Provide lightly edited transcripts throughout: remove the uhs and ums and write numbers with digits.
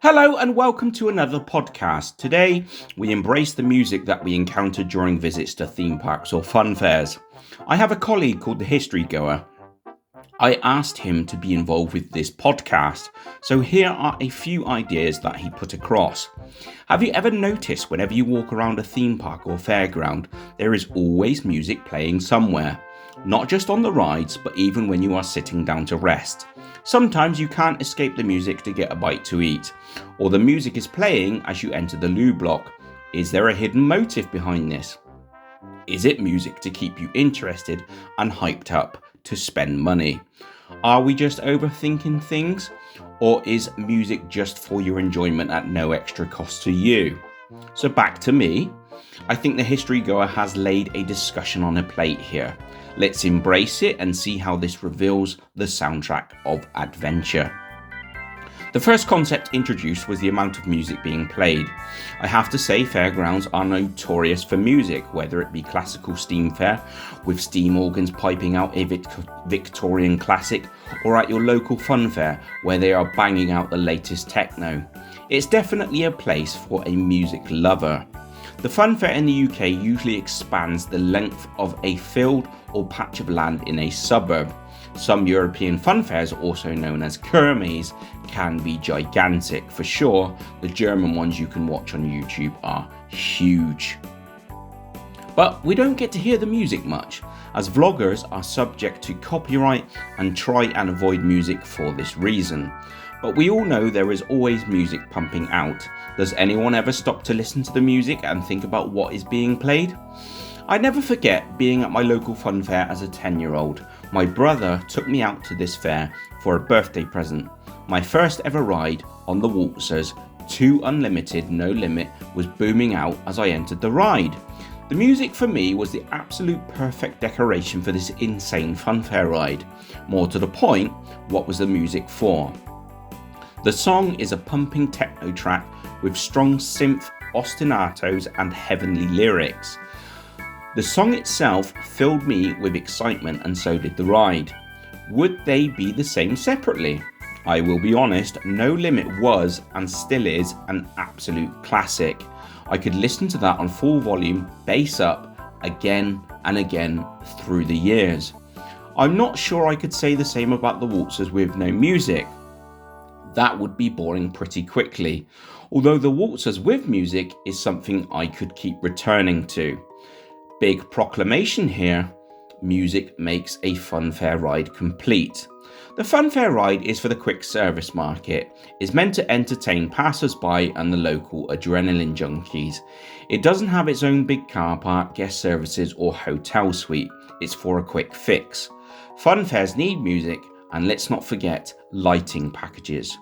Hello and welcome to another podcast. Today, we embrace the music that we encounter during visits to theme parks or fun fairs. I have a colleague called the History Goer. I asked him to be involved with this podcast, so here are a few ideas that he put across. Have you ever noticed whenever you walk around a theme park or fairground, there is always music playing somewhere? Not just on the rides, but even when you are sitting down to rest. Sometimes you can't escape the music to get a bite to eat, or the music is playing as you enter the loo block. Is there a hidden motive behind this? Is it music to keep you interested and hyped up to spend money? Are we just overthinking things, or is music just for your enjoyment at no extra cost to you? So back to me. I think the History Goer has laid a discussion on a plate here. Let's embrace it and see how this reveals the soundtrack of adventure. The first concept introduced was the amount of music being played. I have to say fairgrounds are notorious for music, whether it be classical steam fair with steam organs piping out a Victorian classic, or at your local fun fair where they are banging out the latest techno. It's definitely a place for a music lover. The fun fair in the UK usually expands the length of a field or patch of land in a suburb. Some European fun fairs, also known as kermes, can be gigantic. For sure, the German ones you can watch on YouTube are huge. But we don't get to hear the music much, as vloggers are subject to copyright and try and avoid music for this reason. But we all know there is always music pumping out. Does anyone ever stop to listen to the music and think about what is being played? I never forget being at my local fun fair as a 10-year-old. My brother took me out to this fair for a birthday present. My first ever ride on the waltzers, 2 Unlimited No Limit, was booming out as I entered the ride. The music for me was the absolute perfect decoration for this insane fun fair ride. More to the point, what was the music for? The song is a pumping techno track with strong synth, ostinatos and heavenly lyrics. The song itself filled me with excitement and so did the ride. Would they be the same separately? I will be honest, No Limit was and still is an absolute classic. I could listen to that on full volume, bass up, again and again through the years. I'm not sure I could say the same about the waltzers with no music. That would be boring pretty quickly, although the waltzers with music is something I could keep returning to. Big proclamation here, music makes a fun fair ride complete. The fun fair ride is for the quick service market. It's meant to entertain passers-by and the local adrenaline junkies. It doesn't have its own big car park, guest services or hotel suite. It's for a quick fix. Fun fairs need music, and let's not forget lighting packages.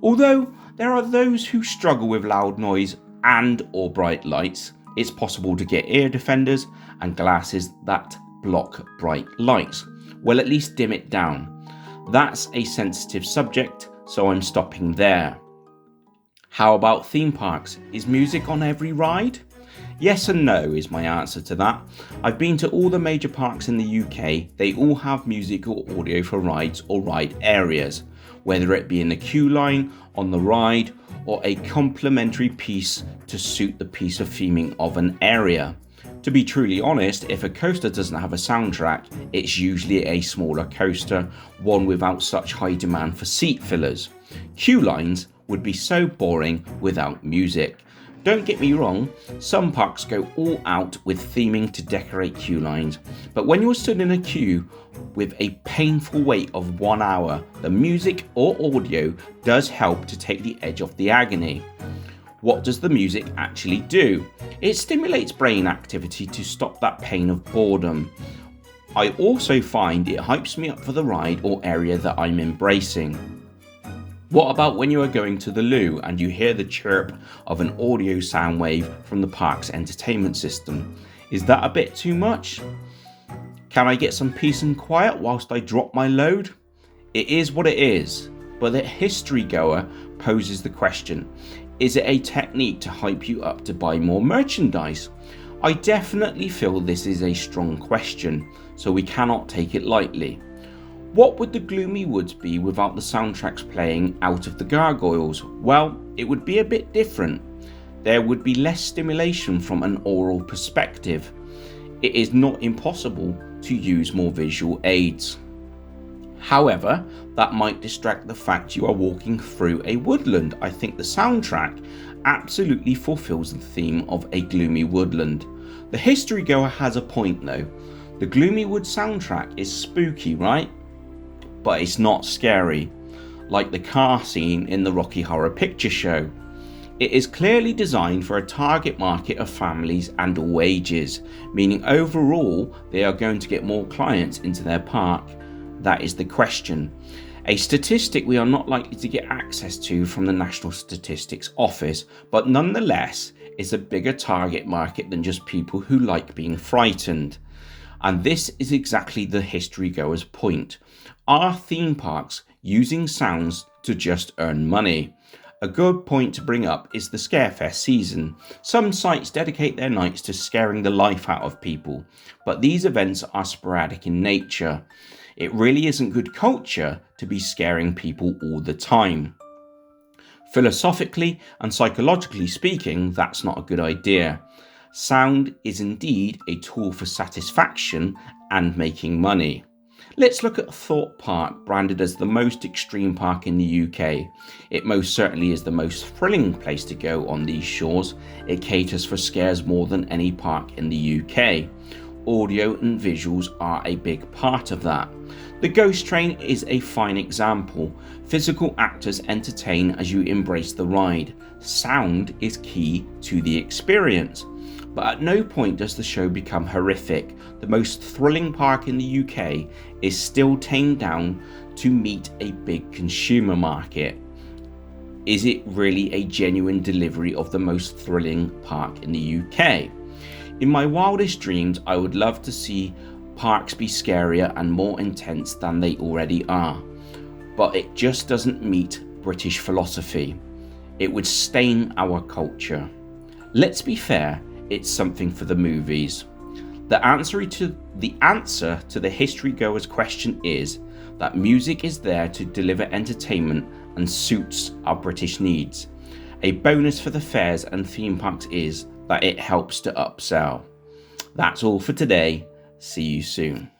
Although there are those who struggle with loud noise and or bright lights, it's possible to get ear defenders and glasses that block bright lights. Well, at least dim it down. That's a sensitive subject, so I'm stopping there. How about theme parks? Is music on every ride? Yes and no is my answer to that. I've been to all the major parks in the UK. They all have music or audio for rides or ride areas, whether it be in the queue line, on the ride, or a complementary piece to suit the piece of theming of an area. To be truly honest, if a coaster doesn't have a soundtrack, it's usually a smaller coaster, one without such high demand for seat fillers. Queue lines would be so boring without music. Don't get me wrong, some parks go all out with theming to decorate queue lines, but when you're stood in a queue with a painful wait of 1 hour, the music or audio does help to take the edge off the agony. What does the music actually do? It stimulates brain activity to stop that pain of boredom. I also find it hypes me up for the ride or area that I'm embracing. What about when you are going to the loo and you hear the chirp of an audio sound wave from the park's entertainment system? Is that a bit too much? Can I get some peace and quiet whilst I drop my load? It is what it is, but the History Goer poses the question, is it a technique to hype you up to buy more merchandise? I definitely feel this is a strong question, so we cannot take it lightly. What would the gloomy woods be without the soundtracks playing out of the gargoyles? Well, it would be a bit different. There would be less stimulation from an oral perspective. It is not impossible to use more visual aids. However, that might distract the fact you are walking through a woodland. I think the soundtrack absolutely fulfills the theme of a gloomy woodland. The history goer has a point though. The gloomy wood soundtrack is spooky, right? But it's not scary, like the car scene in the Rocky Horror Picture Show. It is clearly designed for a target market of families and all ages, meaning overall they are going to get more clients into their park. That is the question. A statistic we are not likely to get access to from the National Statistics Office, but nonetheless is a bigger target market than just people who like being frightened. And this is exactly the history goer's point. Are theme parks using sounds to just earn money? A good point to bring up is the Scarefest season. Some sites dedicate their nights to scaring the life out of people, but these events are sporadic in nature. It really isn't good culture to be scaring people all the time. Philosophically and psychologically speaking, that's not a good idea. Sound is indeed a tool for satisfaction and making money. Let's look at Thorpe Park, branded as the most extreme park in the UK. It most certainly is the most thrilling place to go on these shores. It caters for scares more than any park in the UK. Audio and visuals are a big part of that. The Ghost Train is a fine example. Physical actors entertain as you embrace the ride. Sound is key to the experience. But at no point does the show become horrific. The most thrilling park in the UK is still tamed down to meet a big consumer market. Is it really a genuine delivery of the most thrilling park in the UK? In my wildest dreams, I would love to see parks be scarier and more intense than they already are. But it just doesn't meet British philosophy. It would stain our culture. Let's be fair, it's something for the movies. The answer to the history goer's question is that music is there to deliver entertainment and suits our British needs. A bonus for the fairs and theme parks is that it helps to upsell. That's all for today. See you soon.